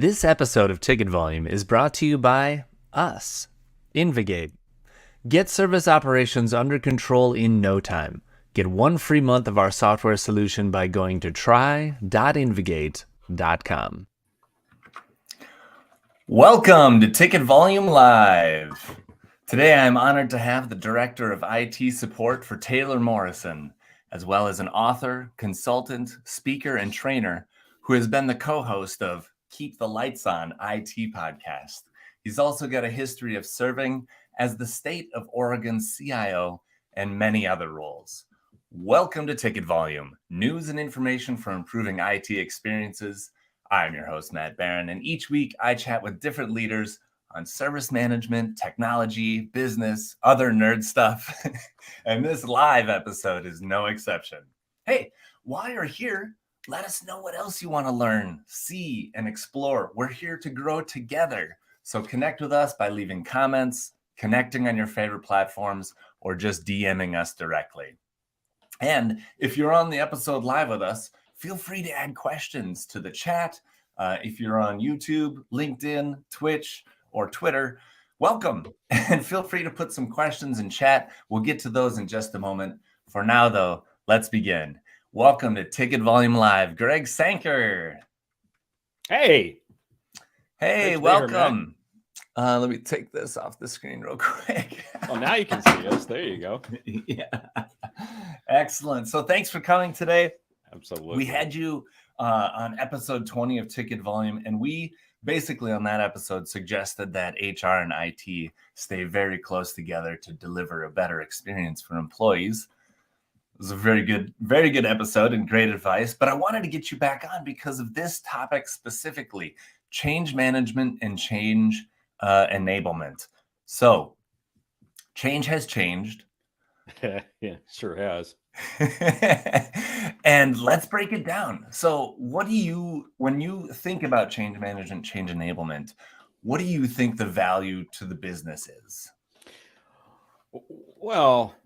This episode of Ticket Volume is brought to you by us, Invigate. Get service operations under control in no time. Get 1 free month of our software solution by going to try.invigate.com. Welcome to Ticket Volume Live. Today I'm honored to have the Director of IT Support for Taylor Morrison, as well as an author, consultant, speaker, and trainer who has been the co-host of Keep the Lights On IT podcast. He's also got a history of serving as the state of Oregon's CIO and many other roles. Welcome to Ticket Volume, news and information for improving IT experiences. I'm your host, Matt Beran, and each week I chat with different leaders on service management, technology, business, other nerd stuff. And this live episode is no exception. Hey, while you're here, let us know what else you want to learn, see, and explore. We're here to grow together. So connect with us by leaving comments, connecting on your favorite platforms, or just DMing us directly. And if you're on the episode live with us, feel free to add questions to the chat. If you're on YouTube, LinkedIn, Twitch, or Twitter, welcome. And feel free to put some questions in chat. We'll get to those in just a moment. For now, though, let's begin. Welcome to Ticket Volume Live, Greg Sanker. Hey, welcome. Let me take this off the screen real quick. Well, now you can see us. There you go. Yeah. Excellent. So thanks for coming today. Absolutely. We had you on episode 20 of Ticket Volume, and we basically on that episode suggested that HR and IT stay very close together to deliver a better experience for employees. It was a very good episode and great advice, but I wanted to get you back on because of this topic specifically, change management and change enablement. So change has changed. Yeah, sure has. And let's break it down. So when you think about change management, change enablement, what do you think the value to the business is? Well,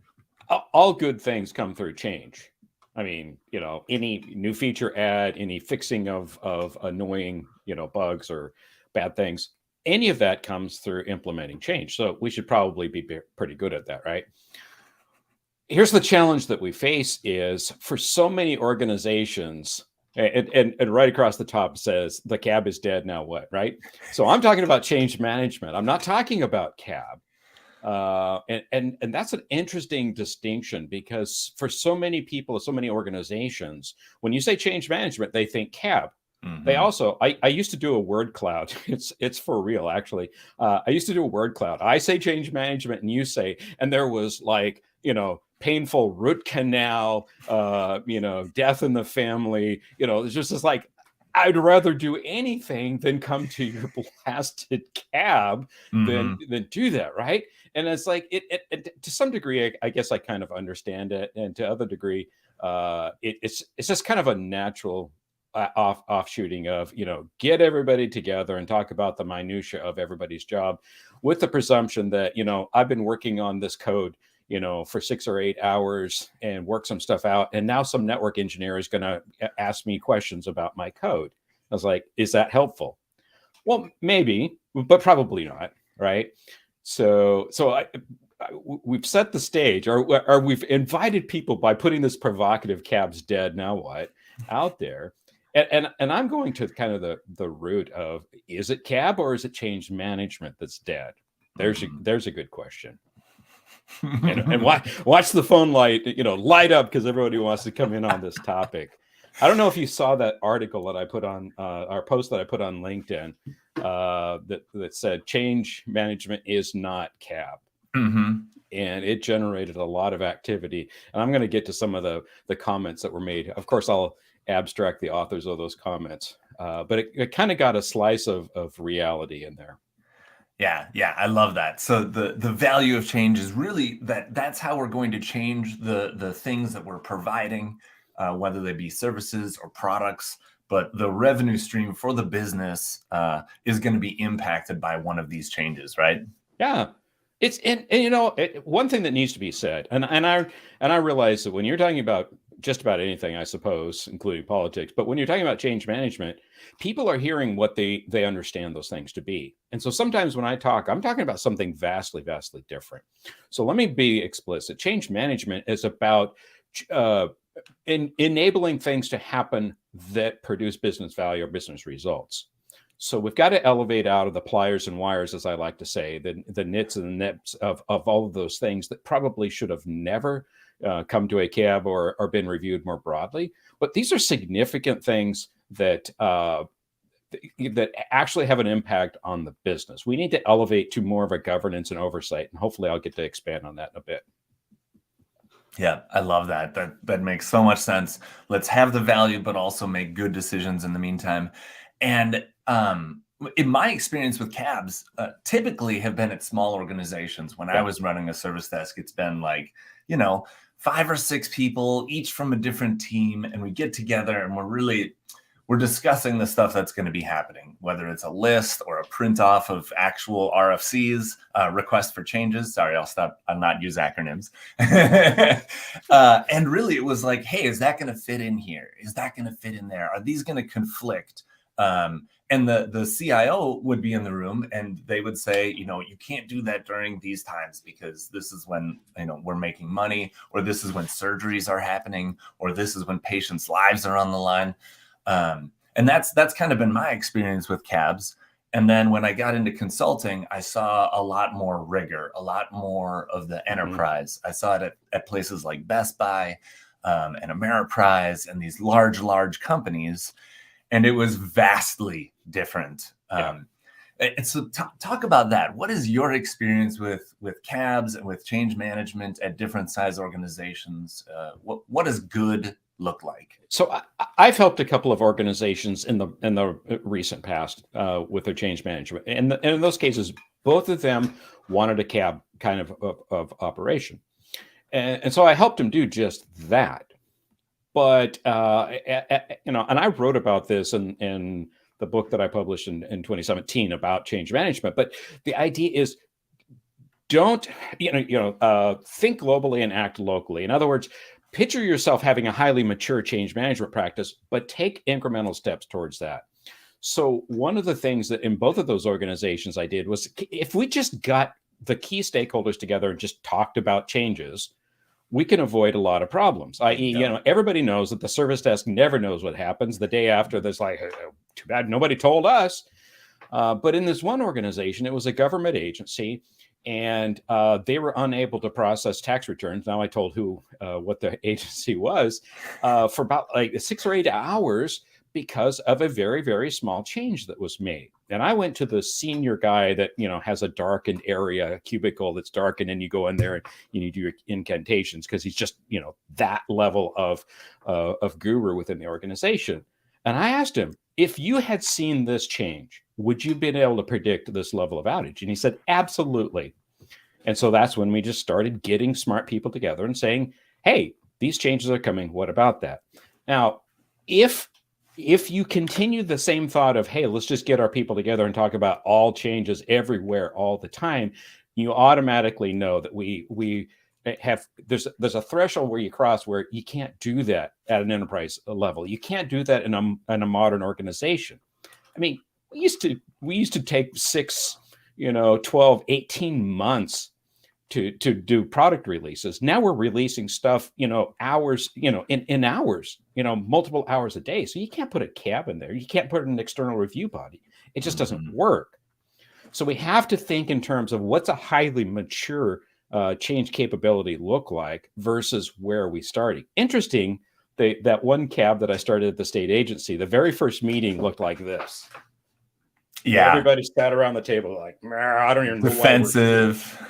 all good things come through change. I mean, any new feature add, any fixing of annoying, bugs or bad things, any of that comes through implementing change. So we should probably be pretty good at that, right? Here's the challenge that we face is for so many organizations, and right across the top says the cab is dead, now what, right? So I'm talking about change management. I'm not talking about cab. And that's an interesting distinction because for so many people, so many organizations, when you say change management, they think cab. Mm-hmm. They also, I used to do a word cloud. It's for real, actually. I used to do a word cloud. I say change management and you say, and there was like, painful root canal, death in the family, it's just this like, I'd rather do anything than come to your blasted cab than do that, right? And it's like it to some degree, I guess I kind of understand it, and to other degree, it's just kind of a natural offshooting of get everybody together and talk about the minutia of everybody's job, with the presumption that I've been working on this code for 6 or 8 hours and work some stuff out. And now some network engineer is going to ask me questions about my code. I was like, is that helpful? Well, maybe, but probably not. Right. So we've set the stage, or we've invited people by putting this provocative cab's dead, now what out there. And I'm going to kind of the root of, is it cab or is it change management that's dead? There's a good question. and watch the phone light up because everybody wants to come in on this topic. I don't know if you saw that article that I put on our post that I put on LinkedIn that said change management is not cab. And it generated a lot of activity, and I'm going to get to some of the comments that were made. Of course, I'll abstract the authors of those comments, but it kind of got a slice of reality in there. Yeah, I love that. So the value of change is really that's how we're going to change the things that we're providing, whether they be services or products. But the revenue stream for the business is going to be impacted by one of these changes, right? Yeah, it's one thing that needs to be said, and I realize that when you're talking about just about anything, I suppose, including politics. But when you're talking about change management, people are hearing what they understand those things to be. And so sometimes when I talk, I'm talking about something vastly, vastly different. So let me be explicit. Change management is about enabling things to happen that produce business value or business results. So we've got to elevate out of the pliers and wires, as I like to say, the nits and the nips of all of those things that probably should have never come to a cab or been reviewed more broadly. But these are significant things that that actually have an impact on the business. We need to elevate to more of a governance and oversight, and hopefully I'll get to expand on that in a bit. Yeah, I love that. That makes so much sense. Let's have the value, but also make good decisions in the meantime. And in my experience with cabs, typically have been at small organizations. When I was running a service desk, it's been like, 5 or 6 people, each from a different team, and we get together and we're discussing the stuff that's going to be happening, whether it's a list or a print off of actual RFCs, requests for changes. Sorry, I'll not use acronyms. And really it was like, hey, is that going to fit in here? Is that going to fit in there? Are these going to conflict? And the CIO would be in the room and they would say, you can't do that during these times because this is when, we're making money, or this is when surgeries are happening, or this is when patients' lives are on the line. And that's kind of been my experience with cabs. And then when I got into consulting, I saw a lot more rigor, a lot more of the enterprise. I saw it at places like Best Buy and Ameriprise and these large companies. And it was vastly different. And so talk about that. What is your experience with cabs and with change management at different size organizations? What does good look like? So I've helped a couple of organizations in the recent past with their change management, and in those cases, both of them wanted a cab kind of operation, and so I helped them do just that. But and I wrote about this in the book that I published in 2017 about change management. But the idea is, don't think globally and act locally. In other words, picture yourself having a highly mature change management practice, but take incremental steps towards that. So one of the things that in both of those organizations I did was, if we just got the key stakeholders together and just talked about changes, we can avoid a lot of problems. I.e., everybody knows that the service desk never knows what happens the day after. There's like, too bad nobody told us. But in this one organization, it was a government agency, and they were unable to process tax returns. Now I told what the agency was for about like 6 or 8 hours because of a very, very small change that was made. And I went to the senior guy that, has a darkened area, a cubicle that's darkened, and you go in there and you do your incantations because he's just, that level of guru within the organization. And I asked him, if you had seen this change, would you have been able to predict this level of outage? And he said, absolutely. And so that's when we just started getting smart people together and saying, hey, these changes are coming. What about that? Now, if you continue the same thought of, hey, let's just get our people together and talk about all changes everywhere all the time, you automatically know that we have, there's a threshold where you cross where you can't do that at an enterprise level. You can't do that in a modern organization. I mean, we used to take 6, 12, 18 months to do product releases. Now we're releasing stuff, hours, in hours, multiple hours a day. So you can't put a cab in there. You can't put an external review body. It just doesn't work. So we have to think in terms of what's a highly mature change capability look like versus where we started. Interesting, that one cab that I started at the state agency, the very first meeting looked like this. Yeah. Everybody sat around the table like, I don't even know. Defensive.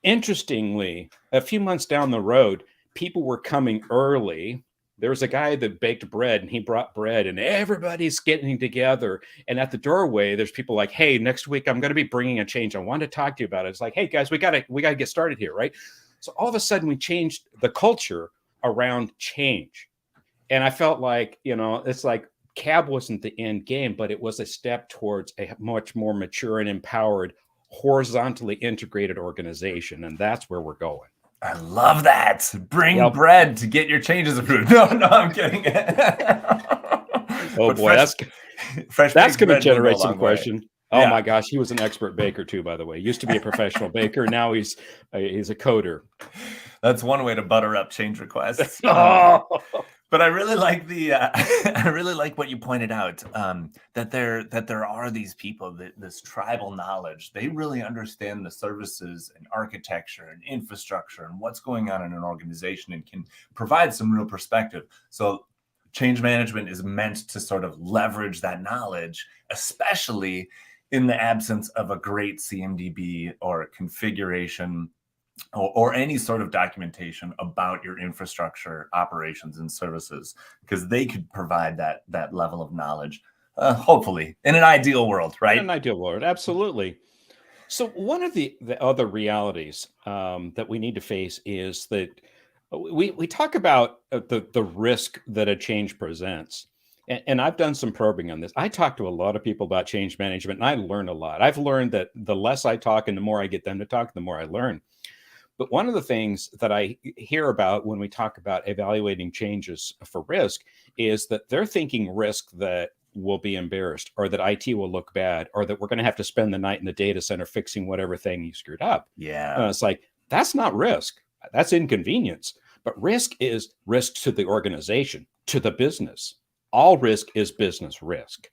Interestingly, a few months down the road, people were coming early. There was a guy that baked bread and he brought bread and everybody's getting together. And at the doorway, there's people like, hey, next week, I'm going to be bringing a change. I want to talk to you about it. It's like, hey guys, we got to get started here. Right. So all of a sudden we changed the culture around change. And I felt like, it's like cab wasn't the end game, but it was a step towards a much more mature and empowered, horizontally integrated organization. And that's where we're going. I love that. Bring Yep. bread to get your changes approved. No, I'm kidding. Oh But boy, fresh that's baked going to bread will go generate a some long way. question. Oh Yeah. my gosh, he was an expert baker too, by the way. Used to be a professional baker. Now he's a coder. That's one way to butter up change requests. Oh, But I really like the I really like what you pointed out, that there are these people, that this tribal knowledge. They really understand the services and architecture and infrastructure and what's going on in an organization, and can provide some real perspective. So change management is meant to sort of leverage that knowledge, especially in the absence of a great CMDB or configuration, or any sort of documentation about your infrastructure, operations, and services, because they could provide that level of knowledge, hopefully, in an ideal world, in right? an ideal world, absolutely. So one of the other realities that we need to face is that we talk about the risk that a change presents. And I've done some probing on this. I talk to a lot of people about change management, and I learn a lot. I've learned that the less I talk and the more I get them to talk, the more I learn. But one of the things that I hear about when we talk about evaluating changes for risk is that they're thinking risk that will be embarrassed, or that IT will look bad, or that we're going to have to spend the night in the data center fixing whatever thing you screwed up. Yeah. It's like, that's not risk. That's inconvenience. But risk is risk to the organization, to the business. All risk is business risk.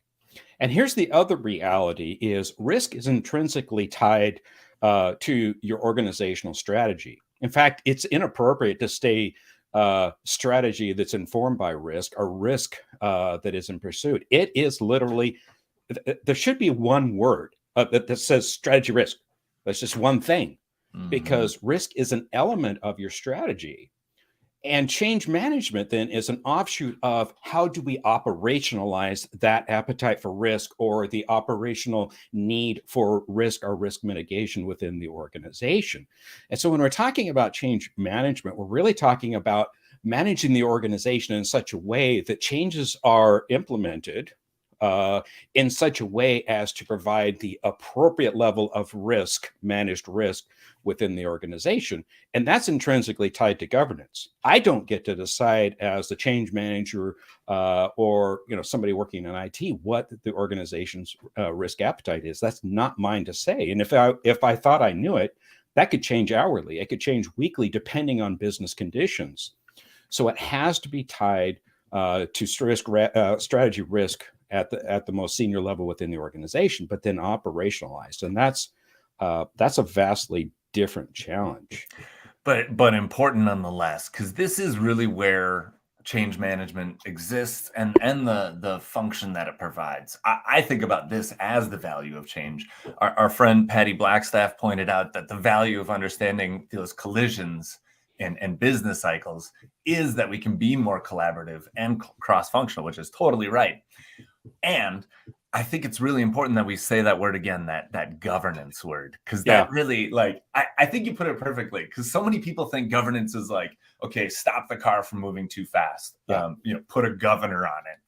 And here's the other reality is risk is intrinsically tied to your organizational strategy. In fact, it's inappropriate to stay strategy that's informed by risk, or risk that is in pursuit. It is literally, there should be one word that says strategy risk. That's just one thing, because risk is an element of your strategy. And change management then is an offshoot of how do we operationalize that appetite for risk, or the operational need for risk or risk mitigation within the organization. And so when we're talking about change management, we're really talking about managing the organization in such a way that changes are implemented in such a way as to provide the appropriate level of risk, managed risk within the organization. And that's intrinsically tied to governance. I don't get to decide as the change manager or somebody working in IT what the organization's risk appetite is. That's not mine to say. And if I thought I knew it, that could change hourly. It could change weekly depending on business conditions. So it has to be tied to strategy risk at the most senior level within the organization, but then operationalized. And that's a vastly different challenge. But important nonetheless, because this is really where change management exists, and the function that it provides. I think about this as the value of change. Our friend Patty Blackstaff pointed out that the value of understanding those collisions and business cycles is that we can be more collaborative and cross-functional, which is totally right. And I think it's really important that we say that word again, that governance word, because that really, like, I think you put it perfectly, because so many people think governance is like, okay, stop the car from moving too fast, put a governor on it.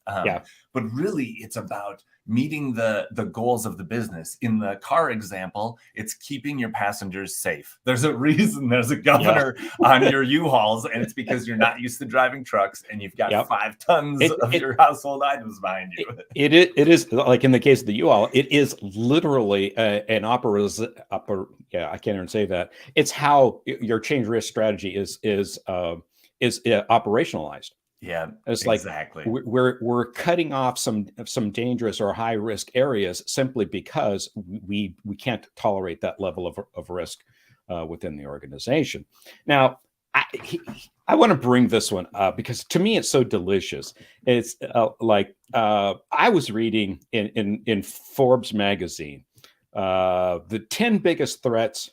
But really, it's about meeting the goals of the business. In the car example, it's keeping your passengers safe. There's a reason there's a governor on your U-Hauls, and it's because you're not used to driving trucks, and you've got 5 tons of your household items behind you. It is like in the case of the U-Haul, it is literally an I can't even say that. It's how your change risk strategy is operationalized. Yeah, it's exactly. Like we're cutting off some dangerous or high risk areas simply because we can't tolerate that level of risk within the organization. Now, I want to bring this one up because to me it's so delicious. It's I was reading in Forbes magazine the 10 biggest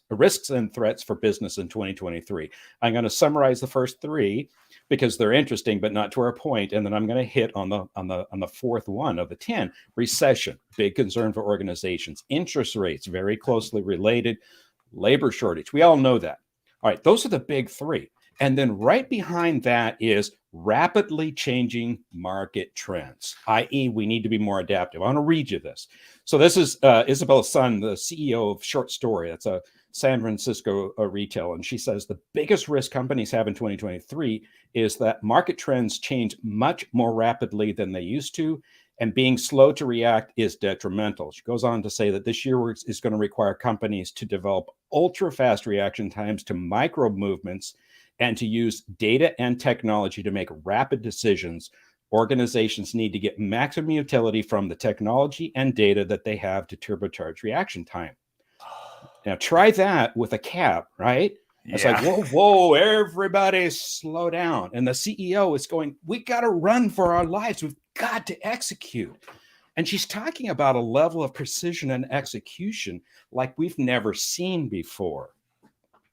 risks and threats for business in 2023. I'm going to summarize the first 3 because they're interesting, but not to our point. And then I'm going to hit on the fourth one of the 10. Recession, big concern for organizations. Interest rates, very closely related. Labor shortage, we all know that. All right, those are the big 3. And then right behind that is rapidly changing market trends, i.e., we need to be more adaptive. I want to read you this. So this is Isabel Sun, the CEO of Short Story. That's a San Francisco retail. And she says the biggest risk companies have in 2023 is that market trends change much more rapidly than they used to. And being slow to react is detrimental. She goes on to say that this year is going to require companies to develop ultra fast reaction times to micro movements and to use data and technology to make rapid decisions. Organizations need to get maximum utility from the technology and data that they have to turbocharge reaction time. Now try that with a cab, right? It's like, whoa, everybody slow down. And the CEO is going, we got to run for our lives. We've got to execute. And she's talking about a level of precision and execution like we've never seen before.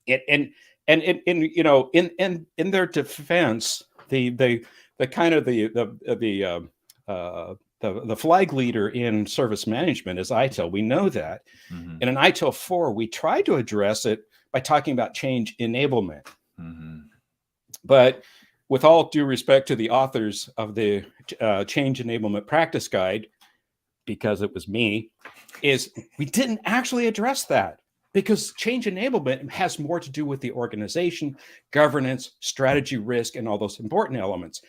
And you know, in their defense, the flag leader in service management is ITIL. We know that. Mm-hmm. And in ITIL 4, we try to address it by talking about change enablement. Mm-hmm. But with all due respect to the authors of the Change Enablement Practice Guide, because it was me, is we didn't actually address that. Because change enablement has more to do with the organization, governance, strategy, risk, and all those important elements.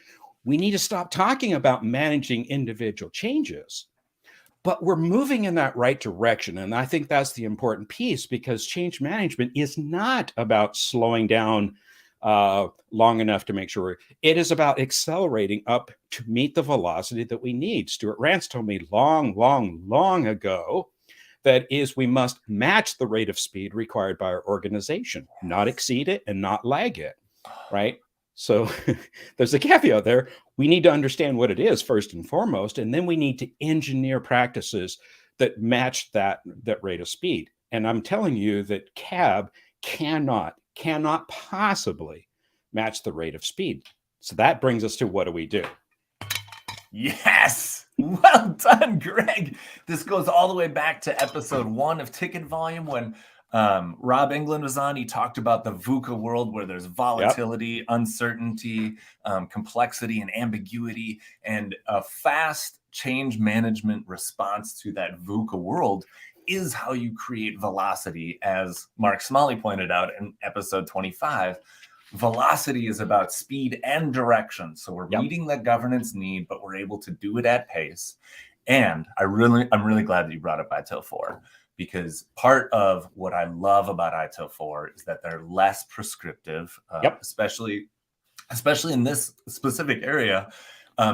We need to stop talking about managing individual changes, but we're moving in that right direction. And I think that's the important piece, because change management is not about slowing down long enough to make sure. It is about accelerating up to meet the velocity that we need. Stuart Rance told me long ago that is, we must match the rate of speed required by our organization, not exceed it and not lag it, right? So there's a caveat there. We need to understand what it is first and foremost, and then we need to engineer practices that match that rate of speed. And I'm telling you that CAB cannot possibly match the rate of speed. So that brings us to, what do we do? Yes. Well done, Greg. This goes all the way back to episode 1 of Ticket Volume when Rob England was on. He talked about the VUCA world where there's volatility, uncertainty, complexity, and ambiguity, and a fast change management response to that VUCA world is how you create velocity. As Mark Smalley pointed out in episode 25, velocity is about speed and direction. So we're meeting the governance need, but we're able to do it at pace. And I'm really glad that you brought up ITIL 4, because part of what I love about ITIL 4 is that they're less prescriptive, especially in this specific area,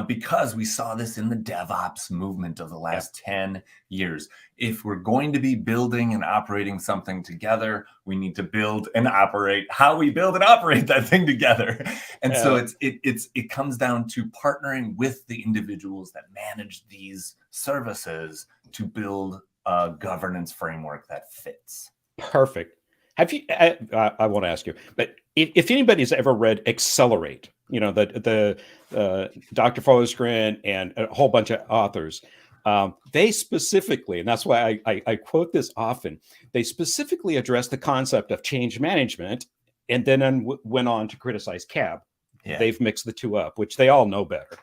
because we saw this in the DevOps movement of the last 10 years. If we're going to be building and operating something together, we need to build and operate how we build and operate that thing together. And so it comes down to partnering with the individuals that manage these services to build a governance framework that fits. Perfect. Have you? I want to ask you, but if anybody's ever read Accelerate, you know, the Dr. Forsgren and a whole bunch of authors, they specifically, and that's why I quote this often, they specifically address the concept of change management, and then went on to criticize CAB. Yeah. They've mixed the two up, which they all know better.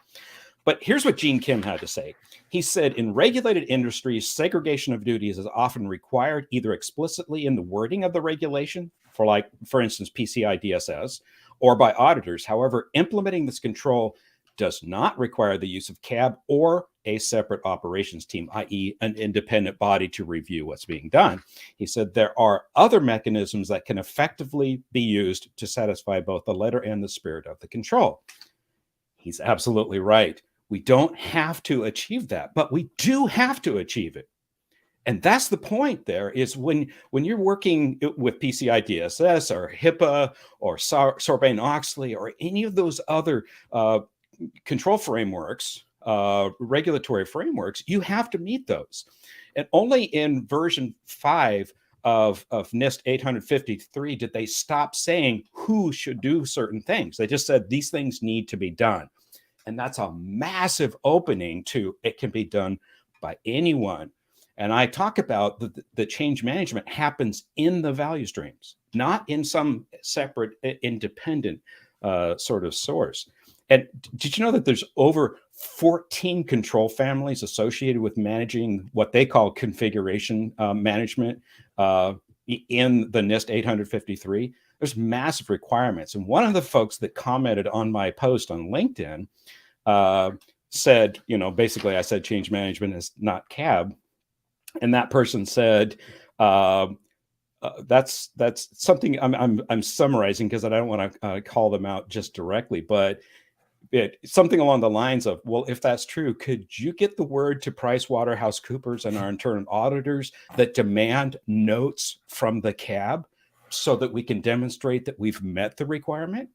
But here's what Gene Kim had to say. He said, in regulated industries, segregation of duties is often required either explicitly in the wording of the regulation, for instance, PCI DSS, or by auditors. However, implementing this control does not require the use of CAB or a separate operations team, i.e. an independent body to review what's being done. He said there are other mechanisms that can effectively be used to satisfy both the letter and the spirit of the control. He's absolutely right. We don't have to achieve that, but we do have to achieve it. And that's the point there, is when you're working with PCI DSS or HIPAA or Sarbanes-Oxley or any of those other control frameworks, regulatory frameworks, you have to meet those. And only in version 5 of NIST 853 did they stop saying who should do certain things. They just said these things need to be done. And that's a massive opening to it can be done by anyone. And I talk about the change management happens in the value streams, not in some separate independent sort of source. And did you know that there's over 14 control families associated with managing what they call configuration management in the NIST 853, there's massive requirements. And one of the folks that commented on my post on LinkedIn said, basically I said change management is not CAB. And that person said, that's something I'm summarizing because I don't want to call them out just directly, but something along the lines of, well, if that's true, could you get the word to PricewaterhouseCoopers and our internal auditors that demand notes from the CAB so that we can demonstrate that we've met the requirement?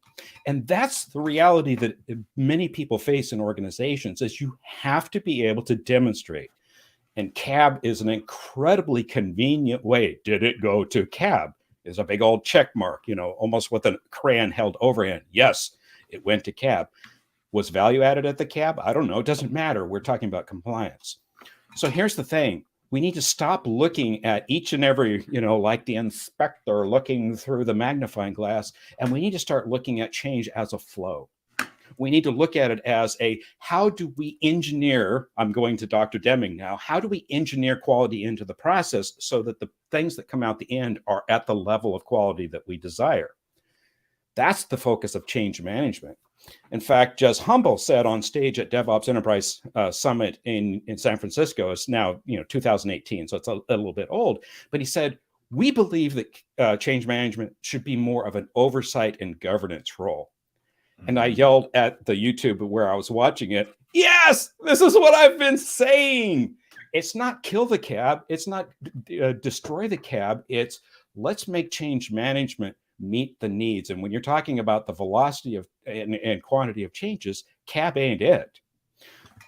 And that's the reality that many people face in organizations, is you have to be able to demonstrate. And CAB is an incredibly convenient way. Did it go to CAB? Is a big old check mark, almost with a crayon held overhand. Yes, it went to CAB. Was value added at the CAB? I don't know. It doesn't matter. We're talking about compliance. So here's the thing. We need to stop looking at each and every, like the inspector looking through the magnifying glass, and we need to start looking at change as a flow. We need to look at it as how do we engineer, I'm going to Dr. Deming now, how do we engineer quality into the process so that the things that come out the end are at the level of quality that we desire? That's the focus of change management. In fact, Jez Humble said on stage at DevOps Enterprise Summit in San Francisco, it's now 2018, so it's a little bit old, but he said, we believe that change management should be more of an oversight and governance role. And I yelled at the YouTube where I was watching it, yes, this is what I've been saying. It's not kill the CAB. It's not destroy the CAB. It's let's make change management meet the needs. And when you're talking about the velocity of and quantity of changes, CAB ain't it.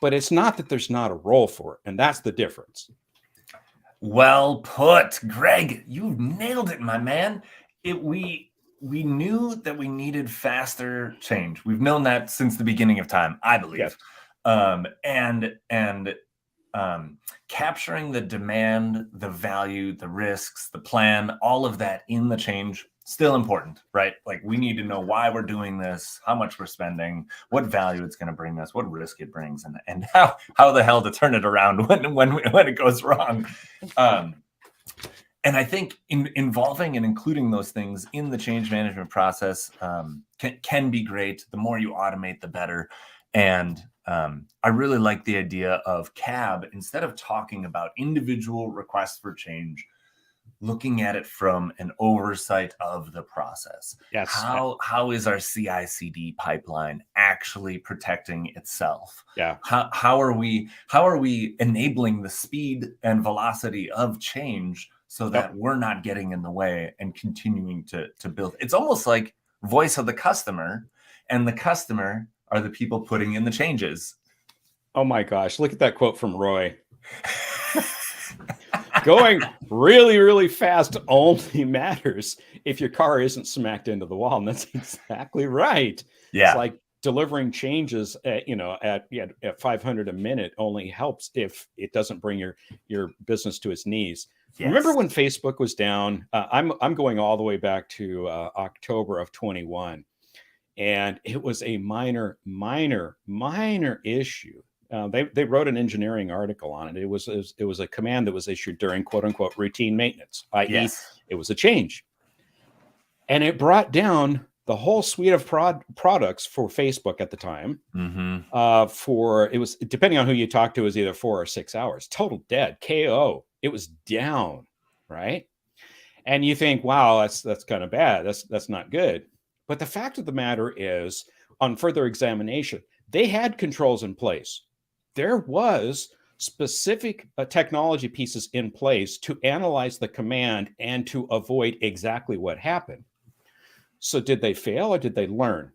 But it's not that there's not a role for it. And that's the difference. Well put, Greg. You nailed it, my man. We knew that we needed faster change. We've known that since the beginning of time, I believe. Yes. Capturing the demand, the value, the risks, the plan, all of that in the change, still important, right? Like we need to know why we're doing this, how much we're spending, what value it's going to bring us, what risk it brings, and how the hell to turn it around when it goes wrong. And I think involving and including those things in the change management process can be great. The more you automate, the better. And I really like the idea of CAB, instead of talking about individual requests for change, looking at it from an oversight of the process. Yes. How is our CI/CD pipeline actually protecting itself? Yeah. How are we enabling the speed and velocity of change so that we're not getting in the way and continuing to build? It's almost like voice of the customer, and the customer are the people putting in the changes. Oh my gosh, look at that quote from Roy. Going really, really fast only matters if your car isn't smacked into the wall. And that's exactly right. Yeah. It's like delivering changes at 500 a minute only helps if it doesn't bring your business to its knees. Yes. Remember when Facebook was down? I'm going all the way back to October of 21. And it was a minor issue. They wrote an engineering article on it. It was a command that was issued during quote unquote routine maintenance, i.e. It was a change. And it brought down the whole suite of products for Facebook at the time. Mm-hmm. It was, depending on who you talk to, it was either 4 or 6 hours. Total dead, KO. It was down, right? And you think, wow, that's kind of bad. That's not good. But the fact of the matter is, on further examination, they had controls in place. There was specific technology pieces in place to analyze the command and to avoid exactly what happened. So did they fail or did they learn?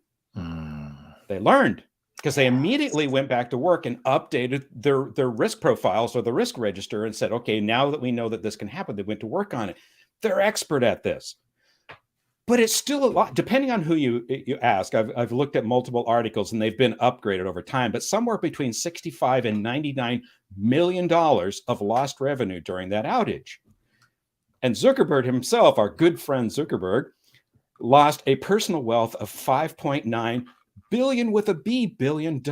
They learned, because they immediately went back to work and updated their risk profiles or the risk register and said, okay, now that we know that this can happen, they went to work on it. They're expert at this. But it's still a lot, depending on who you ask. I've looked at multiple articles and they've been upgraded over time, but somewhere between $65 and $99 million of lost revenue during that outage. And Zuckerberg himself, our good friend Zuckerberg, lost a personal wealth of $5.9 billion with a B, $billion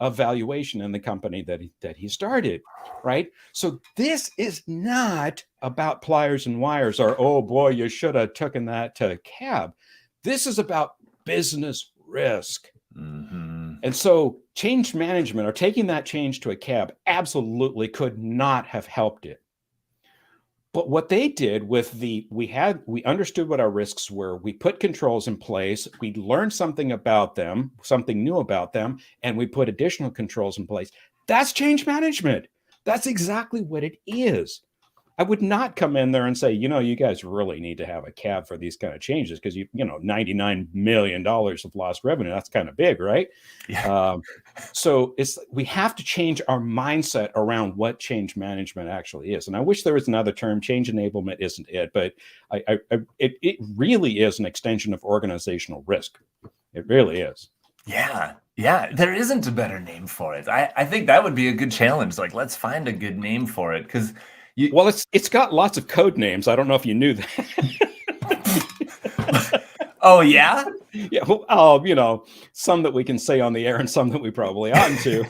of valuation in the company that he started, right? So this is not about pliers and wires or, oh boy, you should have taken that to cab. This is about business risk. Mm-hmm. And so change management or taking that change to a cab absolutely could not have helped it. But what they did with we understood what our risks were. We put controls in place. We learned something about them, something new about them, and we put additional controls in place. That's change management. That's exactly what it is. I would not come in there and say, you guys really need to have a cab for these kind of changes because $99 million of lost revenue. That's kind of big, right? Yeah. So we have to change our mindset around what change management actually is. And I wish there was another term. Change enablement isn't it, but it really is an extension of organizational risk. It really is. Yeah. There isn't a better name for it. I think that would be a good challenge. Like, let's find a good name for it because. Well, it's got lots of code names. I don't know if you knew that. Oh, yeah? Yeah. Well, some that we can say on the air and some that we probably oughtn't to.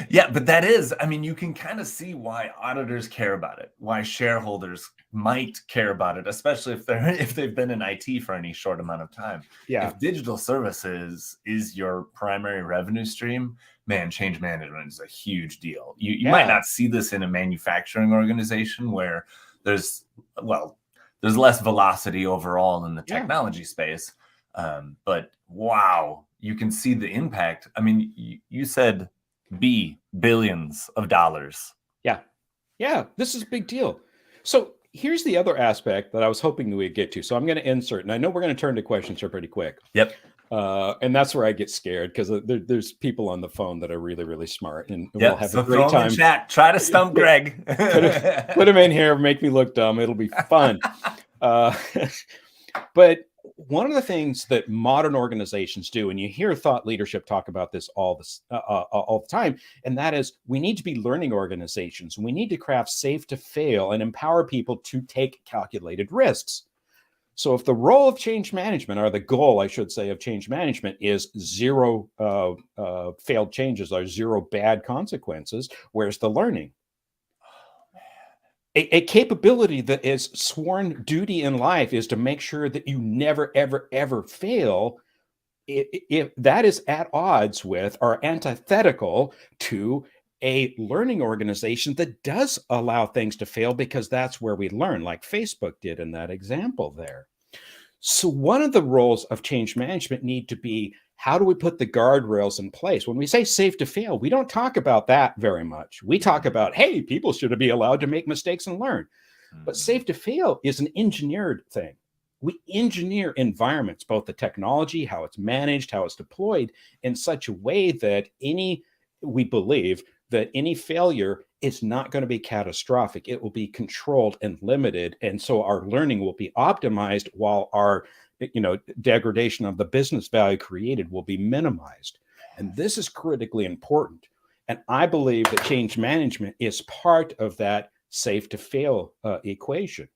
Yeah, but that is, you can kind of see why auditors care about it, why shareholders might care about it, especially if they've been in IT for any short amount of time. Yeah. If digital services is your primary revenue stream, man, change management is a huge deal. You might not see this in a manufacturing organization where there's less velocity overall in the technology space. But wow, you can see the impact. You said billions of dollars. Yeah, this is a big deal. So here's the other aspect that I was hoping that we'd get to. So I'm going to insert, and I know we're going to turn to questions here pretty quick. Yep. And that's where I get scared because there's people on the phone that are really, really smart, and we'll have a great time. Chat. Try to stump Greg. Put him in here, make me look dumb. It'll be fun. But one of the things that modern organizations do, and you hear thought leadership talk about this all the time, and that is we need to be learning organizations. We need to craft safe to fail and empower people to take calculated risks. So if the role of change management, or the goal, I should say, of change management is zero failed changes or zero bad consequences, where's the learning? A capability that is sworn duty in life is to make sure that you never, ever, ever fail. If that is at odds with or antithetical to a learning organization that does allow things to fail because that's where we learn, like Facebook did in that example there. So one of the roles of change management need to be, how do we put the guardrails in place? When we say safe to fail, we don't talk about that very much. We talk about, hey, people should be allowed to make mistakes and learn. But safe to fail is an engineered thing. We engineer environments, both the technology, how it's managed, how it's deployed, in such a way that we believe that any failure is not going to be catastrophic. It will be controlled and limited. And so our learning will be optimized while our degradation of the business value created will be minimized. And this is critically important. And I believe that change management is part of that safe to fail equation.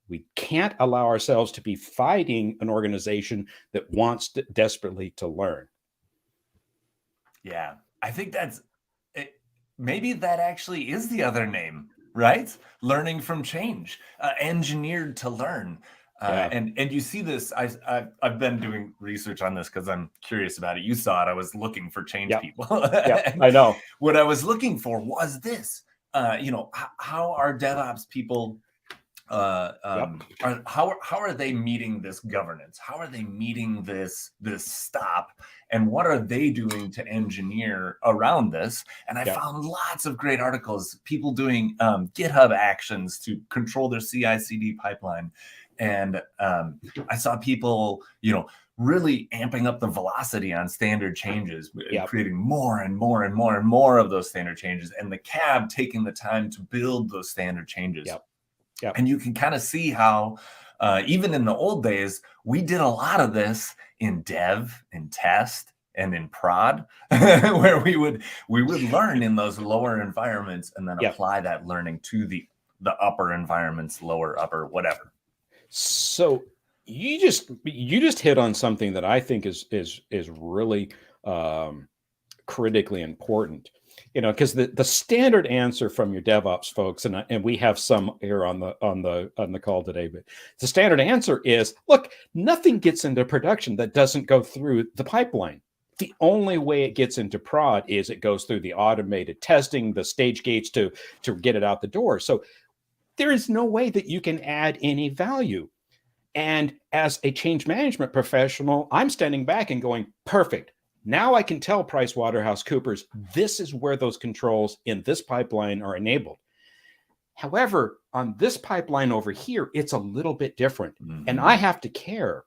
We can't allow ourselves to be fighting an organization that wants desperately to learn. Yeah, I think maybe that actually is the other name, right? Learning from change, engineered to learn. And you see this, I've been doing research on this because I'm curious about it. You saw it. I was looking for change people. I know. What I was looking for was this, how are DevOps people, how are they meeting this governance? How are they meeting this stop? And what are they doing to engineer around this? And I found lots of great articles, people doing GitHub actions to control their CI/CD pipeline. And I saw people, really amping up the velocity on standard changes, creating more and more and more and more of those standard changes, and the cab taking the time to build those standard changes. And you can kind of see how, even in the old days, we did a lot of this in dev, in test, and in prod, where we would learn in those lower environments and then apply that learning to the upper environments, lower, upper, whatever. So you just hit on something that I think is really critically important. Because the standard answer from your DevOps folks, and we have some here on the call today, but the standard answer is, look, nothing gets into production that doesn't go through the pipeline. The only way it gets into prod is it goes through the automated testing, the stage gates to get it out the door. So there is no way that you can add any value. And as a change management professional, I'm standing back and going, perfect. Now I can tell PricewaterhouseCoopers, this is where those controls in this pipeline are enabled. However, on this pipeline over here, it's a little bit different. Mm-hmm. And I have to care.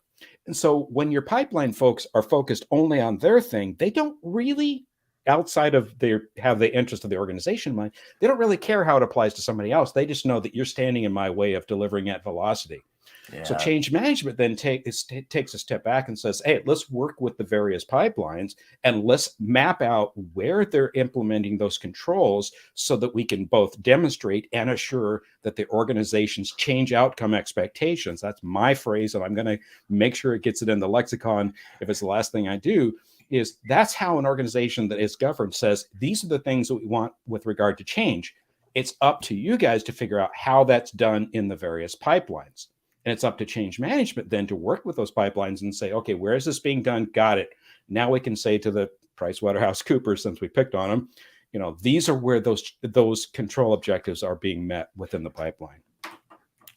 And so when your pipeline folks are focused only on their thing, they don't really, outside of have the interest of the organization in mind, they don't really care how it applies to somebody else. They just know that you're standing in my way of delivering at velocity. Yeah. So change management then takes a step back and says, hey, let's work with the various pipelines and let's map out where they're implementing those controls so that we can both demonstrate and assure that the organization's change outcome expectations, that's my phrase, and I'm going to make sure it gets it in the lexicon if it's the last thing I do, is that's how an organization that is governed says, these are the things that we want with regard to change. It's up to you guys to figure out how that's done in the various pipelines. And it's up to change management then to work with those pipelines and say, okay, where is this being done? Got it. Now we can say to the PricewaterhouseCoopers, since we picked on them, these are where those control objectives are being met within the pipeline.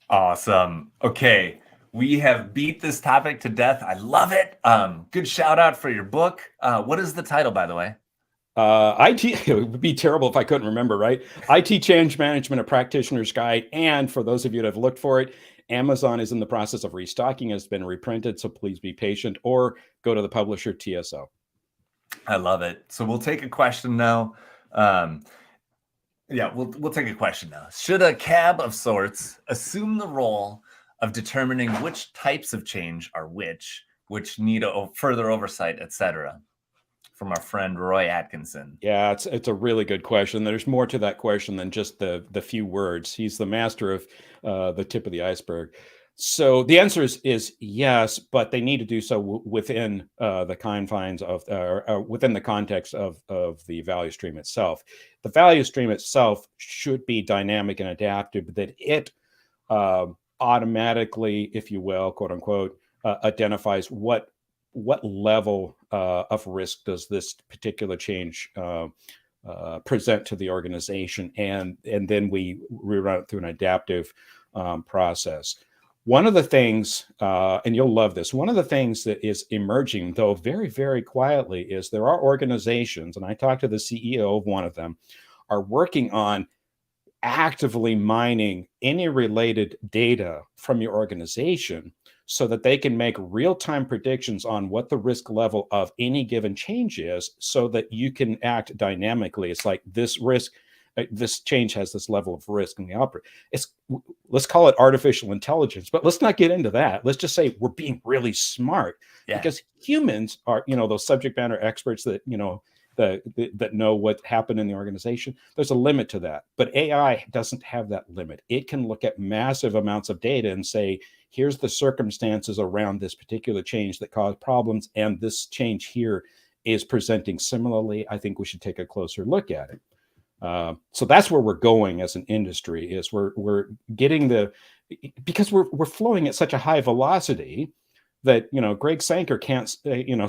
Awesome. Okay. We have beat this topic to death. I love it. Good shout out for your book. What is the title, by the way? IT, it would be terrible if I couldn't remember, right? IT Change Management, a Practitioner's Guide. And for those of you that have looked for it, Amazon is in the process of restocking. It's been reprinted, so please be patient or go to the publisher TSO. I love it. So we'll take a question now. We'll take a question now. Should a cab of sorts assume the role of determining which types of change are which need a further oversight, etc.? From our friend Roy Atkinson. Yeah, it's a really good question. There's more to that question than just the few words. He's the master of the tip of the iceberg. So the answer is yes, but they need to do so within the confines of within the context of the value stream itself. The value stream itself should be dynamic and adaptive, but that it automatically, if you will, quote unquote, identifies what level of risk does this particular change present to the organization, and then we rerun it through an adaptive process. One of the things, and you'll love this, one of the things that is emerging, though very, very quietly, is there are organizations, and I talked to the CEO of one of them, are working on actively mining any related data from your organization so that they can make real-time predictions on what the risk level of any given change is so that you can act dynamically. It's like this risk, this change has this level of risk and we operate. Let's call it artificial intelligence, but let's not get into that. Let's just say we're being really smart because humans are, those subject matter experts that, that know what happened in the organization. There's a limit to that, but AI doesn't have that limit. It can look at massive amounts of data and say, here's the circumstances around this particular change that caused problems, and this change here is presenting similarly. I think we should take a closer look at it. So that's where we're going as an industry. Is we're getting because we're flowing at such a high velocity that Greg Sanker can't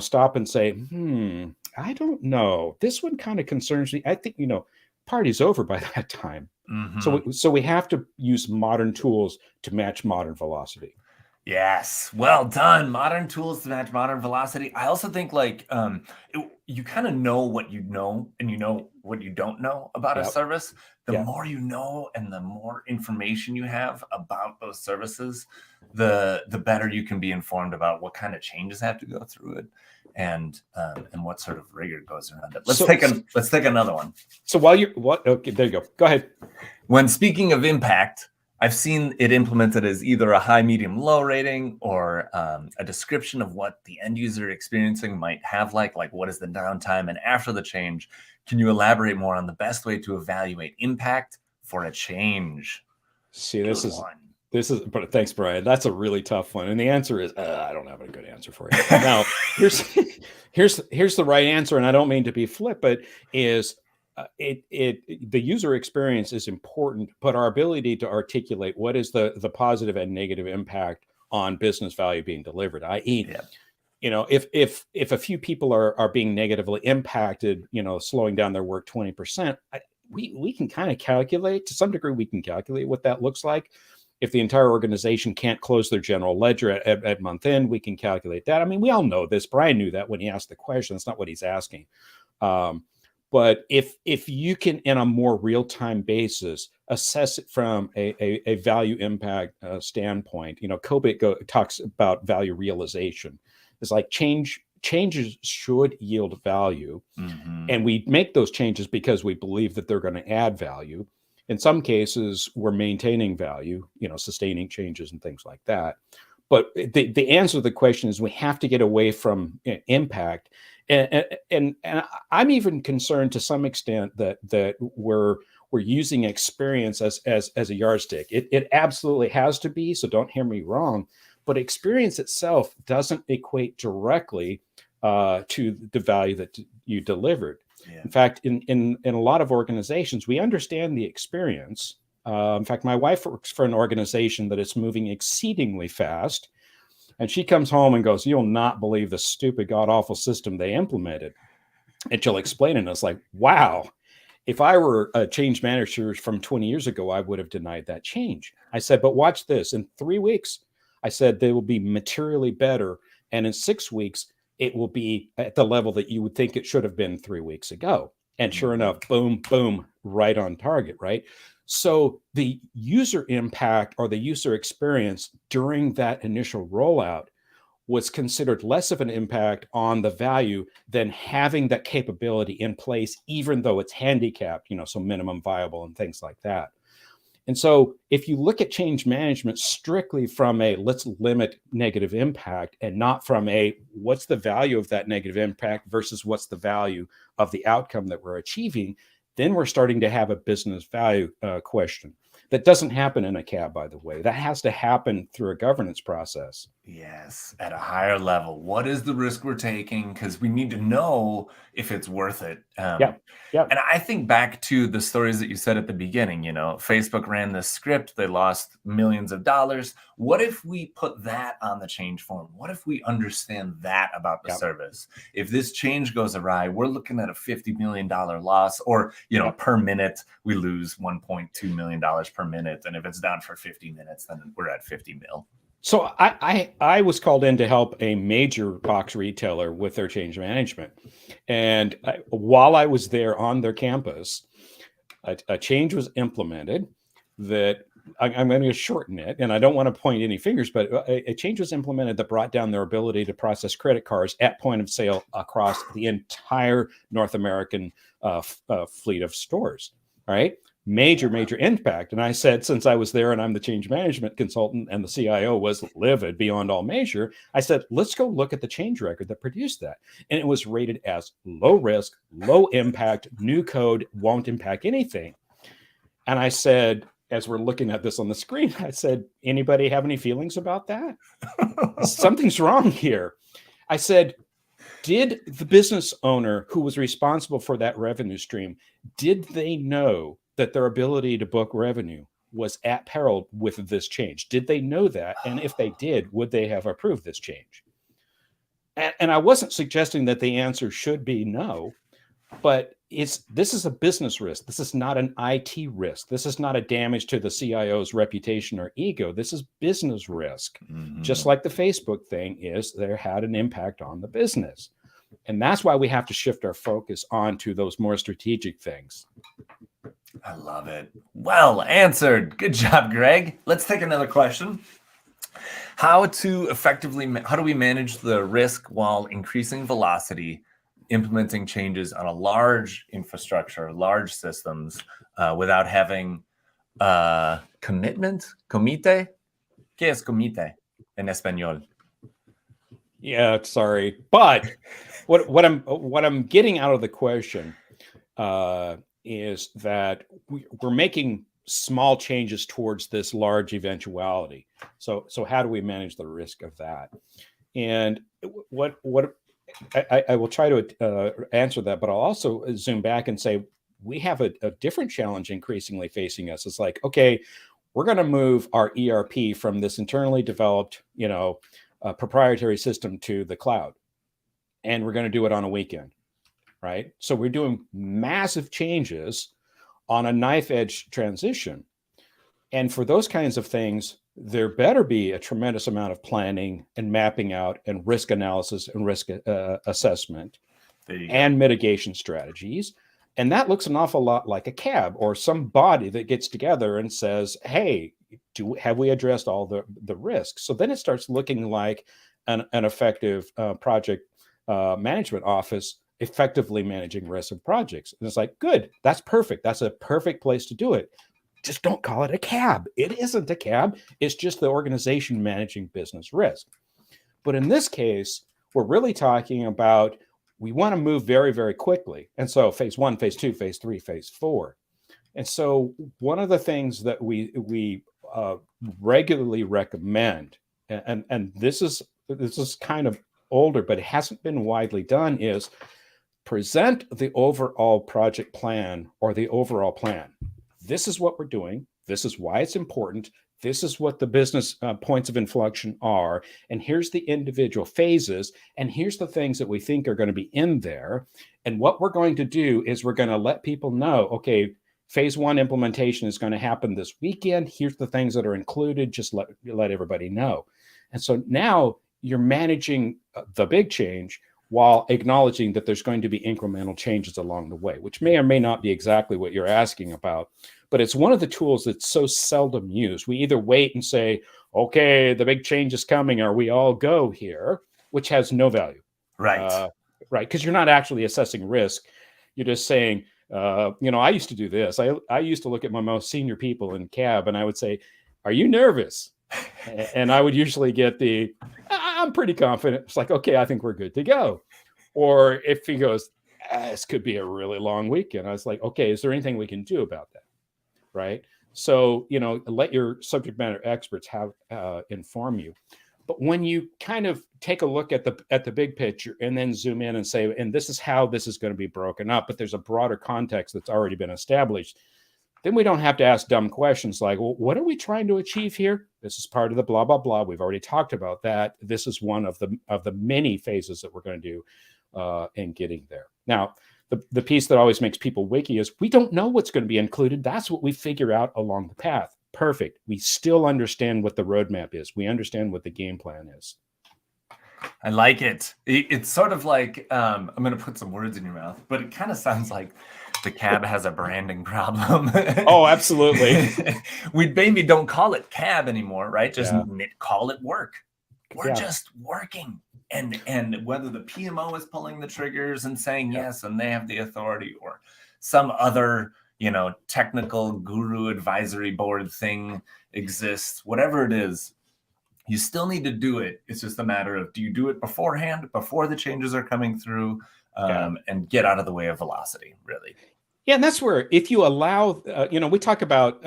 stop and say, I don't know. This one kind of concerns me. I think party's over by that time. Mm-hmm. So we have to use modern tools to match modern velocity. Yes, well done. Modern tools to match modern velocity. I also think you kind of know what you know, and you know what you don't know about a service. The more you know, and the more information you have about those services, the better you can be informed about what kind of changes have to go through it, and what sort of rigor goes around it. Let's take another one. So okay, there you go. Go ahead. When speaking of impact, I've seen it implemented as either a high, medium, low rating, or a description of what the end user experiencing might have like what is the downtime and after the change. Can you elaborate more on the best way to evaluate impact for a change? See, this is But thanks, Brian. That's a really tough one. And the answer is, I don't have a good answer for you. Now, here's the right answer. And I don't mean to be flip, but is the user experience is important, but our ability to articulate what is the positive and negative impact on business value being delivered, i.e., if a few people are being negatively impacted, slowing down their work 20%, we can kind of calculate to some degree. We can calculate what that looks like. If the entire organization can't close their general ledger at month end, we can calculate that. I mean, we all know this. Brian knew that when he asked the question. That's not what he's asking. But if you can, in a more real-time basis, assess it from a value impact standpoint, Kobit talks about value realization. It's like changes should yield value. Mm-hmm. And we make those changes because we believe that they're going to add value. In some cases, we're maintaining value, sustaining changes and things like that. But the answer to the question is we have to get away from impact. And I'm even concerned to some extent that we're using experience as a yardstick. It absolutely has to be, so don't hear me wrong. But experience itself doesn't equate directly to the value that you delivered. Yeah. In fact, in a lot of organizations, we understand the experience. In fact, my wife works for an organization that is moving exceedingly fast. And she comes home and goes, "You'll not believe the stupid, god-awful system they implemented." And she'll explain it. And it's like, wow, if I were a change manager from 20 years ago, I would have denied that change. I said, but watch this. In 3 weeks, I said, they will be materially better. And in 6 weeks, it will be at the level that you would think it should have been 3 weeks ago. And sure enough, boom, boom, right on target, right? So the user impact or the user experience during that initial rollout was considered less of an impact on the value than having that capability in place, even though it's handicapped, so minimum viable and things like that. And so if you look at change management strictly from a let's limit negative impact and not from a what's the value of that negative impact versus what's the value of the outcome that we're achieving, then we're starting to have a business value question. That doesn't happen in a cab, by the way. That has to happen through a governance process. Yes, at a higher level. What is the risk we're taking? Because we need to know if it's worth it. Yeah. And I think back to the stories that you said at the beginning, Facebook ran this script, they lost millions of dollars. What if we put that on the change form? What if we understand that about the service? If this change goes awry, we're looking at a $50 million loss, or, per minute, we lose $1.2 million per minute. And if it's down for 50 minutes, then we're at 50 mil. So I was called in to help a major box retailer with their change management. And while I was there on their campus, a change was implemented that I'm going to shorten it. And I don't want to point any fingers, but a change was implemented that brought down their ability to process credit cards at point of sale across the entire North American fleet of stores. All right. Major impact. And I said, since I was there and I'm the change management consultant and the CIO was livid beyond all measure, I said, let's go look at the change record that produced that. And it was rated as low risk, low impact, new code, won't impact anything. And I said, as we're looking at this on the screen, I said, anybody have any feelings about that? Something's wrong here. I said, did the business owner who was responsible for that revenue stream, did they know that their ability to book revenue was at peril with this change? Did they know that? And if they did, would they have approved this change? And I wasn't suggesting that the answer should be no, but this is a business risk. This is not an IT risk. This is not a damage to the CIO's reputation or ego. This is business risk. Mm-hmm. Just like the Facebook thing there had an impact on the business. And that's why we have to shift our focus onto those more strategic things. I love it. Well answered. Good job, Greg. Let's take another question. How do we manage the risk while increasing velocity, implementing changes on a large infrastructure, large systems, without having commitment? Comité? ¿Qué es comité en español? Yeah, sorry. But what I'm getting out of the question is that we're making small changes towards this large eventuality. So how do we manage the risk of that? And what I will try to answer that, but I'll also zoom back and say we have a different challenge increasingly facing us. It's like, okay, we're going to move our ERP from this internally developed, proprietary system to the cloud, and we're going to do it on a weekend, right? So we're doing massive changes on a knife edge transition. And for those kinds of things, there better be a tremendous amount of planning and mapping out and risk analysis and risk assessment and mitigation strategies. And that looks an awful lot like a CAB or some body that gets together and says, hey, have we addressed all the risks? So then it starts looking like an effective project management office effectively managing risk of projects. And it's like, good, that's perfect. That's a perfect place to do it. Just don't call it a CAB. It isn't a CAB. It's just the organization managing business risk. But in this case, we're really talking about we want to move very, very quickly. And so phase 1, phase 2, phase 3, phase 4. And so one of the things that we regularly recommend, and this is kind of older, but it hasn't been widely done, is present the overall project plan or the overall plan. This is what we're doing. This is why it's important. This is what the business points of inflection are. And here's the individual phases. And here's the things that we think are going to be in there. And what we're going to do is we're going to let people know, okay, phase 1 implementation is going to happen this weekend. Here's the things that are included. Just let everybody know. And so now you're managing the big change while acknowledging that there's going to be incremental changes along the way, which may or may not be exactly what you're asking about. But it's one of the tools that's so seldom used. We either wait and say, okay, the big change is coming, or we all go here, which has no value. Right. Right. Because you're not actually assessing risk. You're just saying, I used to do this. I used to look at my most senior people in CAB and I would say, are you nervous? And I would usually get I'm pretty confident. It's like, okay, I think we're good to go. Or if he goes, this could be a really long weekend. I was like, okay, is there anything we can do about that? Right. So, let your subject matter experts have inform you. But when you kind of take a look at the big picture and then zoom in and say, and this is how this is going to be broken up, but there's a broader context that's already been established, then we don't have to ask dumb questions like, well, what are we trying to achieve here? This is part of the blah, blah, blah. We've already talked about that. This is one of the many phases that we're going to do in getting there. Now, the piece that always makes people wiki is we don't know what's going to be included. That's what we figure out along the path. Perfect. We still understand what the roadmap is. We understand what the game plan is. I like it. It's sort of like, I'm going to put some words in your mouth, but it kind of sounds like the CAB has a branding problem. Oh, absolutely. We maybe don't call it CAB anymore, right? Just call it work. We're just working. And whether the PMO is pulling the triggers and saying yes, and they have the authority, or some other, technical guru advisory board thing exists, whatever it is, you still need to do it. It's just a matter of, do you do it beforehand, before the changes are coming through, and get out of the way of velocity, really. Yeah, and that's where, if you allow, we talk about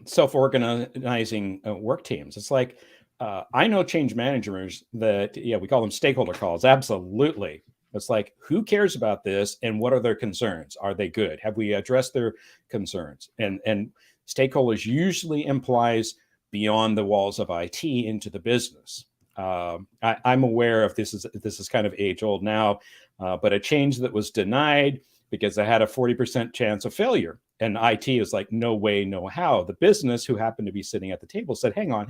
self-organizing work teams. It's like, I know change managers that, we call them stakeholder calls. Absolutely. It's like, who cares about this and what are their concerns? Are they good? Have we addressed their concerns? And stakeholders usually implies beyond the walls of IT into the business. I'm aware of this is kind of age old now, but a change that was denied because I had a 40% chance of failure. And IT is like, no way, no how. The business, who happened to be sitting at the table, said, hang on.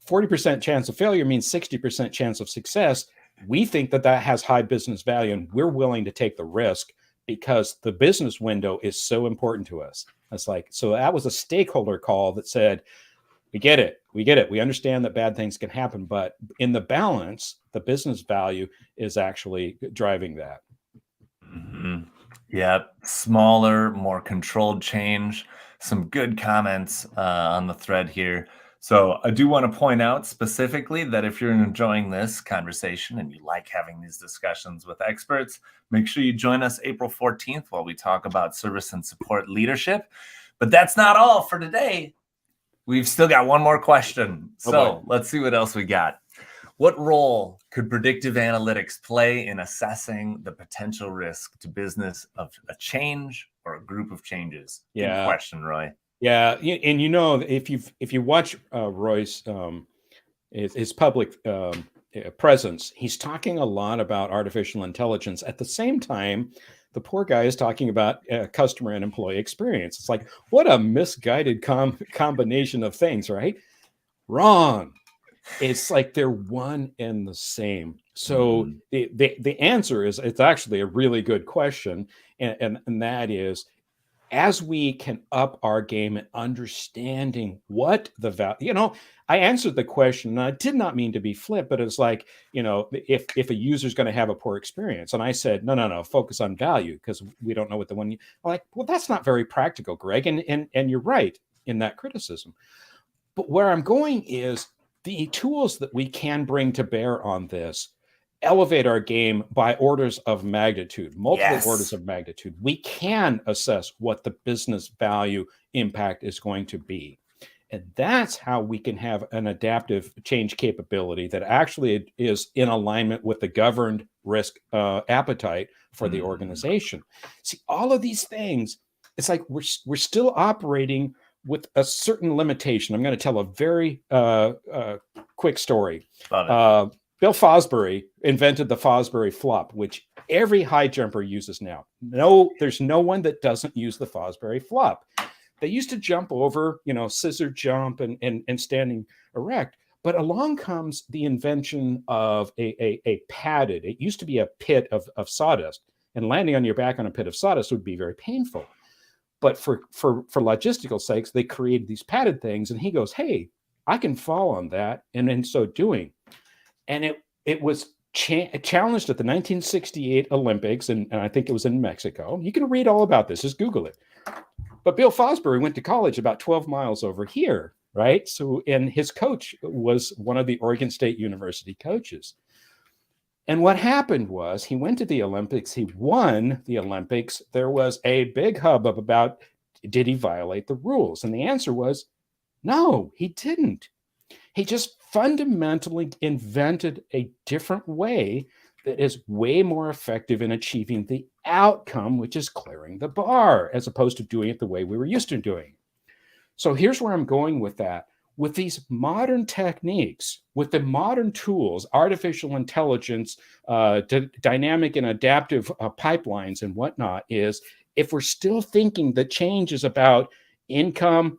40% chance of failure means 60% chance of success. We think that has high business value, and we're willing to take the risk because the business window is so important to us. It's like, so that was a stakeholder call that said, we get it. We understand that bad things can happen, but in the balance, the business value is actually driving that. Mm-hmm. Yeah, smaller, more controlled change. Some good comments on the thread here. So I do want to point out specifically that if you're enjoying this conversation and you like having these discussions with experts, make sure you join us April 14th while we talk about service and support leadership. But that's not all for today. We've still got one more question. So let's see what else we got. What role could predictive analytics play in assessing the potential risk to business of a change or a group of changes? Yeah. Good question, Roy. Yeah, and if you watch Roy's his public presence, he's talking a lot about artificial intelligence. At the same time, the poor guy is talking about customer and employee experience. It's like, what a misguided combination of things, right? Wrong. It's like they're one and the same. So the answer is, it's actually a really good question, and that is, as we can up our game in understanding what the value, I answered the question, and I did not mean to be flip, but it's like, if a user is going to have a poor experience, and I said, no, focus on value, because we don't know what the one. I'm like, well, that's not very practical, Greg, and you're right in that criticism. But where I'm going is the tools that we can bring to bear on this elevate our game by orders of magnitude, multiple orders of magnitude. We can assess what the business value impact is going to be. And that's how we can have an adaptive change capability that actually is in alignment with the governed risk appetite for the organization. See, all of these things, it's like we're still operating with a certain limitation. I'm going to tell a very quick story. Bill Fosbury invented the Fosbury flop, which every high jumper uses now. No, there's no one that doesn't use the Fosbury flop. They used to jump over, scissor jump and standing erect. But along comes the invention of a padded. It used to be a pit of sawdust, and landing on your back on a pit of sawdust would be very painful. But for logistical sakes, they created these padded things. And he goes, hey, I can fall on that. And in so doing, and it was challenged at the 1968 Olympics, and I think it was in Mexico. You can read all about this. Just Google it. But Bill Fosbury went to college about 12 miles over here, right? So, and his coach was one of the Oregon State University coaches. And what happened was, he went to the Olympics. He won the Olympics. There was a big hubbub about, did he violate the rules? And the answer was, no, he didn't. He just fundamentally invented a different way that is way more effective in achieving the outcome, which is clearing the bar, as opposed to doing it the way we were used to doing. So here's where I'm going with that. With these modern techniques, with the modern tools, artificial intelligence, dynamic and adaptive pipelines and whatnot, is if we're still thinking that change is about income,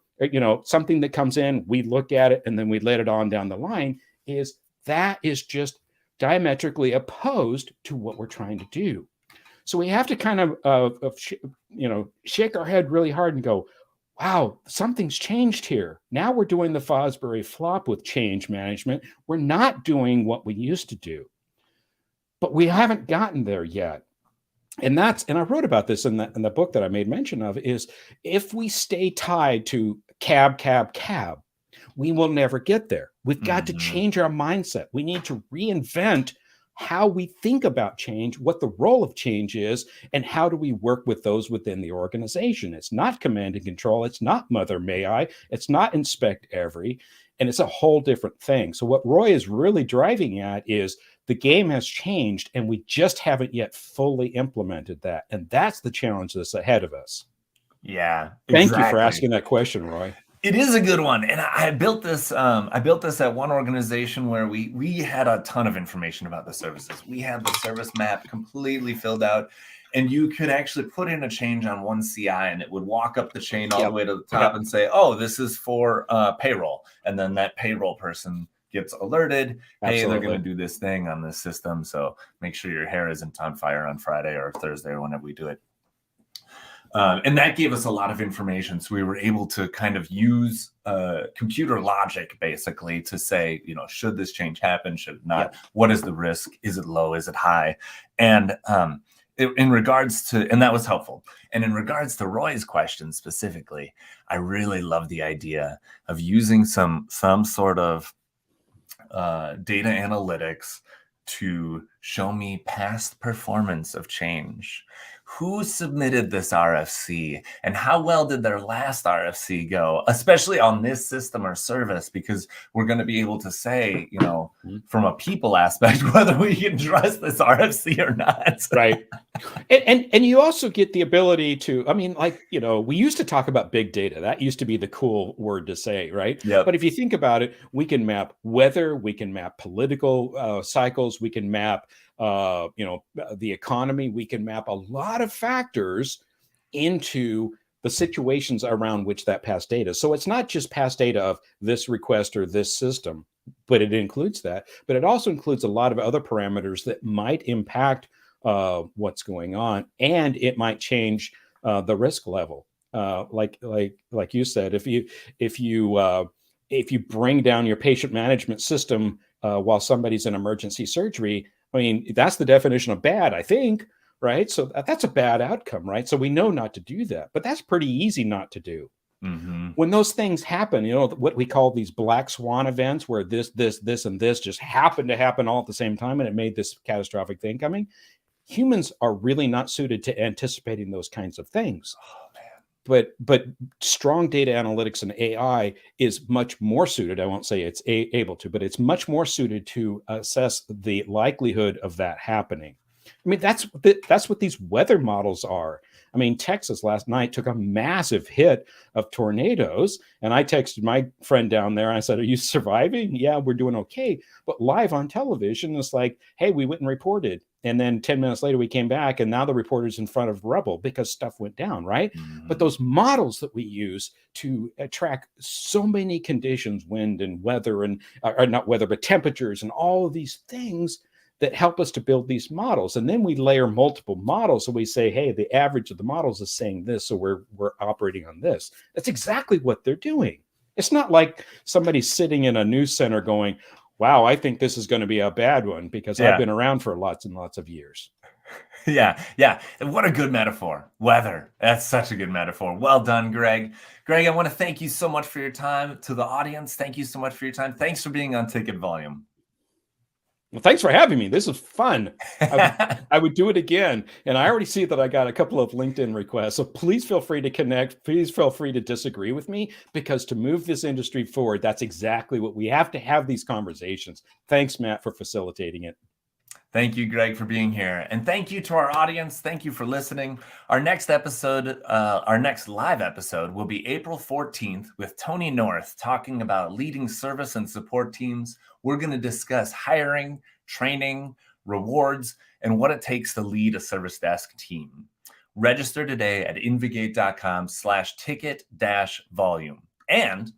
something that comes in, we look at it, and then we let it on down the line, is just diametrically opposed to what we're trying to do. So we have to kind of shake our head really hard and go, wow, something's changed here. Now we're doing the Fosbury flop with change management. We're not doing what we used to do, but we haven't gotten there yet. And I wrote about this in the book that I made mention of, is if we stay tied to cab, we will never get there. We've got to change our mindset. We need to reinvent how we think about change, what the role of change is, and how do we work with those within the organization. It's not command and control. It's not mother may I. It's not inspect every. And it's a whole different thing. So what Roy is really driving at is the game has changed, and we just haven't yet fully implemented that. And that's the challenge that's ahead of us. Yeah. Thank you for asking that question, Roy. It is a good one. And I built this at one organization where we had a ton of information about the services. We had the service map completely filled out, and you could actually put in a change on one CI, and it would walk up the chain all the way to the top and say, oh, this is for payroll. And then that payroll person gets alerted. Hey, they're going to do this thing on this system. So make sure your hair isn't on fire on Friday or Thursday or whenever we do it. And that gave us a lot of information. So we were able to kind of use computer logic, basically, to say, should this change happen? Should it not? What is the risk? Is it low? Is it high? And in regards to, and that was helpful. And in regards to Roy's question specifically, I really love the idea of using some sort of data analytics to show me past performance of change. who submitted this RFC and how well did their last RFC go, especially on this system or service, because we're going to be able to say, you know, from a people aspect, whether we can trust this RFC or not. Right. And you also get the ability to, I mean, like, you know, we used to talk about big data. That used to be the cool word to say, right? Yep. But if you think about it, we can map weather, we can map political cycles, we can map, the economy, we can map a lot of factors into the situations around which that past data. So it's not just past data of this request or this system, but it includes that. But it also includes a lot of other parameters that might impact what's going on, and it might change the risk level. Like you said, if you bring down your patient management system while somebody's in emergency surgery, I mean, that's the definition of bad, I think, right? So that's a bad outcome, right? So we know not to do that, but that's pretty easy not to do. Mm-hmm. When those things happen, you know, what we call these black swan events, where this, and this just happened to happen all at the same time, and it made this catastrophic thing coming. Humans are really not suited to anticipating those kinds of things. Oh, man. But strong data analytics and AI is much more suited. I won't say it's able to, but it's much more suited to assess the likelihood of that happening. I mean, that's what these weather models are. I mean, Texas last night took a massive hit of tornadoes. And I texted my friend down there. And I said, "Are you surviving?" "Yeah, we're doing okay." But live on television, it's like, "Hey, we went and reported." And then 10 minutes later, we came back, and now the reporter's in front of rubble because stuff went down, right? Mm-hmm. But those models that we use to track so many conditions, wind and weather, and or not weather, but temperatures and all of these things that help us to build these models. And then we layer multiple models. So we say, hey, the average of the models is saying this, so we're operating on this. That's exactly what they're doing. It's not like somebody sitting in a news center going, "Wow, I think this is going to be a bad one because I've been around for lots and lots of years." Yeah. What a good metaphor. Weather. That's such a good metaphor. Well done, Greg. Greg, I want to thank you so much for your time. To the audience, thank you so much for your time. Thanks for being on Ticket Volume. Well, thanks for having me. This is fun. I would do it again. And I already see that I got a couple of LinkedIn requests. So please feel free to connect. Please feel free to disagree with me, because to move this industry forward, that's exactly what we have to have, these conversations. Thanks, Matt, for facilitating it. Thank you, Greg, for being here. And thank you to our audience. Thank you for listening. Our next live episode will be April 14th with Tony North, talking about leading service and support teams. We're going to discuss hiring, training, rewards, and what it takes to lead a service desk team. Register today at invigate.com/ticket-volume. And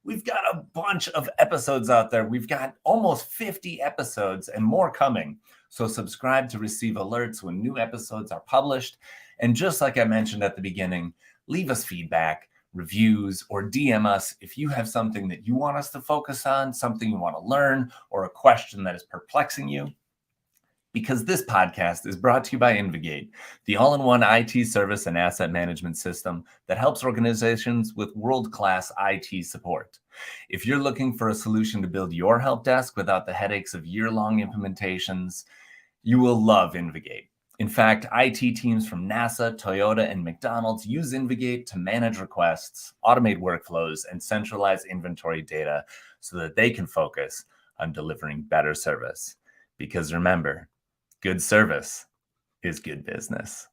we've got a bunch of episodes out there. We've got almost 50 episodes and more coming. So subscribe to receive alerts when new episodes are published. And just like I mentioned at the beginning, leave us feedback, reviews, or DM us if you have something that you want us to focus on, something you want to learn, or a question that is perplexing you. Because this podcast is brought to you by Invigate, the all-in-one IT service and asset management system that helps organizations with world-class IT support. If you're looking for a solution to build your help desk without the headaches of year-long implementations, you will love Invigate. In fact, IT teams from NASA, Toyota, and McDonald's use Invigate to manage requests, automate workflows, and centralize inventory data so that they can focus on delivering better service. Because remember, good service is good business.